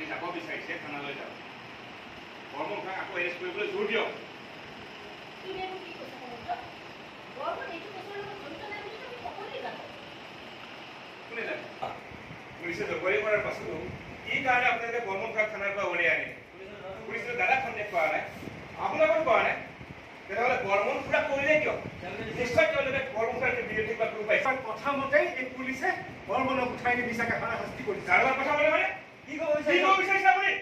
যাব বিচাৰিছে থানালৈ যাওক বৰ্মন খাক আকৌ এৰেষ্ট কৰিবলৈ জোৰ দিয়ক কোনে জানে পুলিচে জগৰী কৰাৰ পাছতো কি কাৰণে আপোনালোকে বৰ্মন খাক থানাৰ পৰা উলিয়াই আনে পুলিচে দাদাক সন্দেহ কৰা নাই আপোনালোকক কৰা নাই তেতিয়াহ'লে বৰ্মন খুৰা কৰিলে কিয় নিশ্চয় তেওঁলোকে বৰ্মন খুৰাক বিৰোধী বা কৰিব পাইছে কথা মতেই এই পুলিচে বৰ্মনক উঠাই নি মিছাকে হাৰাশাস্তি কৰিছে কাৰোবাৰ কথা মতে মানে কি ক'ব বিচাৰিছে আপুনি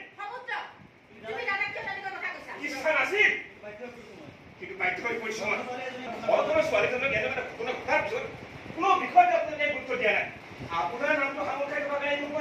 ইচ্ছা নাছিল কিন্তু বাধ্য হৈ পৰিছে মই ছোৱালীজনক এনেকুৱা ঘটনা ঘটাৰ পিছত কোনো বিষয়তে আপোনালোকে গুৰুত্ব দিয়া নাই আপোনাৰ নামটো সামৰি খাই থকা কাৰণে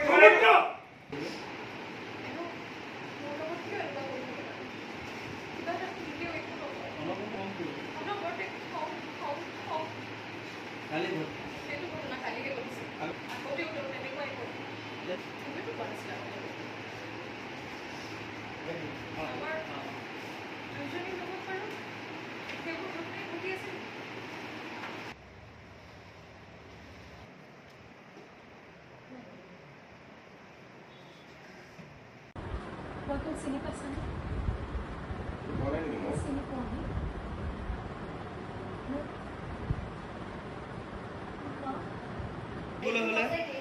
চিনি পাইছা চিনি পোৱা